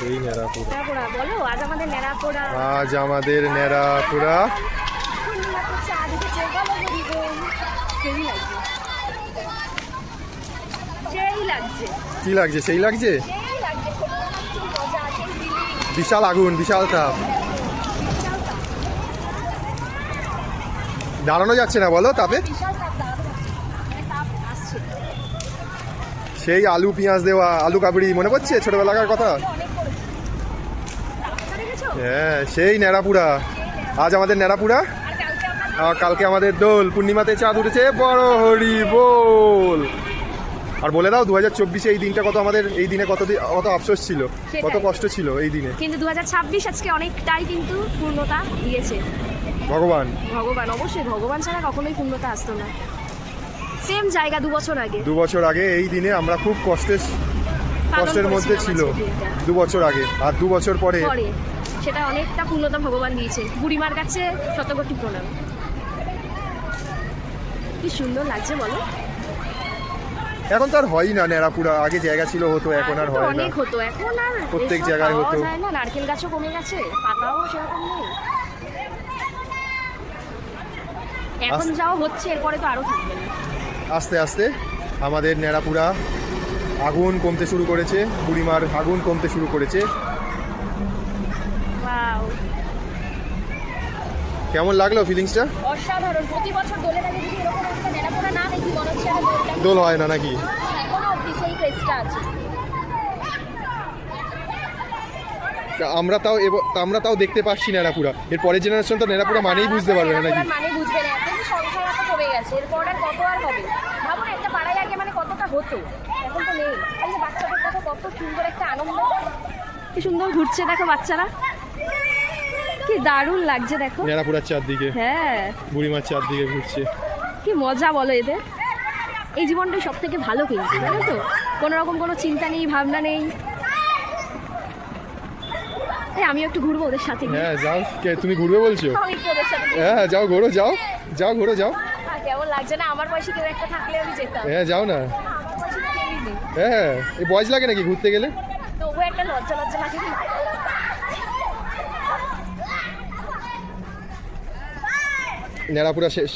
এই ন্যাড়াপোড়া। বলো আজ আমাদের ন্যাড়াপোড়া। আজ আমাদের ন্যাড়াপোড়া। কি লাগছে? সেই লাগছে, বিশাল আগুন, বিশাল তাপ, দাঁড়ানো যাচ্ছে না বলো তাপে। সেই আলু পেঁয়াজ দেওয়া আলু কাবড়ি মনে পড়ছে ছোটবেলাকার কথা? হ্যাঁ, সেই ন্যাড়াপুরা। আজ আমাদের ন্যাড়াপুরা, আর কালকে আমাদের দোল। পূর্ণিমাতে চাঁদ উঠেছে, বড় হরি বল। আর বলে দাও 2024 এই দিনটা কত আমাদের, এই দিনে কত আফসোস ছিল, কত কষ্ট ছিল এই দিনে। কিন্তু 2026 আজকে অনেকটাই কিন্তু পূর্ণতা দিয়েছে ভগবান। ভগবান অবশ্যই, ভগবান ছাড়া কখনোই পূর্ণতা আসতো না। সেম জায়গা 2 বছর আগে, 2 বছর আগে এই দিনে আমরা খুব কষ্টের মধ্যে ছিল 2 বছর আগে। আর 2 বছর পরে সেটা অনেকটা পূর্ণতা ভগবান দিয়েছে। বুড়িমার কাছে শতকোটি প্রণাম। কি সুন্দর লাগছে বলো। এখন তো আর হয়ই না ন্যাড়াপুরা, আগে জায়গা ছিল হতো, এখন আর হয় না। অনেক হতো, এখন আর প্রত্যেক জায়গায় হতো না। নারকেল গাছও কমে গেছে, পাতাও সেরকম নেই। এখন যাও হচ্ছে, এরপরে তো আরো থাকবে না। আস্তে আস্তে আমাদের ন্যাড়াপুরা আগুন কমতে শুরু করেছে, বুড়িমার আগুন কমতে শুরু করেছে। ওয়াও, কেমন লাগলো ফিলিংসটা? অসাধারণ। প্রতি বছর দোলের আগে যদি এরকম একটা ন্যাড়াপোড়া না দেখি মনে হচ্ছে দোল হয় না নাকি? এখনো অবধি সেই ক্রেজটা আছে। আমরা তাও দেখতে পাচ্ছি ন্যাড়াপুরা। এর পরের জেনারেশন তো ন্যাড়াপুরা মানেই বুঝতে পারবে না নাকি? মানে বুঝবে না, এখন সংখ্যা এত কমে গেছে, এরপর আর কত আর হবে। ভাবো না, একটা পাড়ায় আগে মানে কতটা হতো, এখন তো নেই। এই যে বাচ্চাদের কথা, কত সুন্দর একটা আনন্দ, কি সুন্দর ঘুরছে দেখো বাচ্চারা, কি দারুণ লাগছে দেখো ন্যাড়াপুরার চারদিকে। হ্যাঁ, বুড়িমার চারদিকে ঘুরছে, কি মজা বলো এদের। এই জীবনটাই সব থেকে ভালো, কিন্তু জানো তো, কোনো রকম কোনো চিন্তা নেই, ভাবনা নেই। আমিও একটু ঘুরবো ওদের সাথে। হ্যাঁ যাও। তুমি ঘুরবে বলছো? আমি একটু ওদের সাথে। হ্যাঁ যাও, ঘোরো, যাও যাও, ঘোরো, যাও। কেমন লাগছে না? আমার বয়সী কেউ একটা থাকলে আমি যেতাম। হ্যাঁ যাও না। হ্যাঁ, এই বয়স লাগে নাকি ঘুরতে গেলে? তবুও একটা লজ্জা লজ্জা লাগে। ন্যাড়াপুরা শেষ।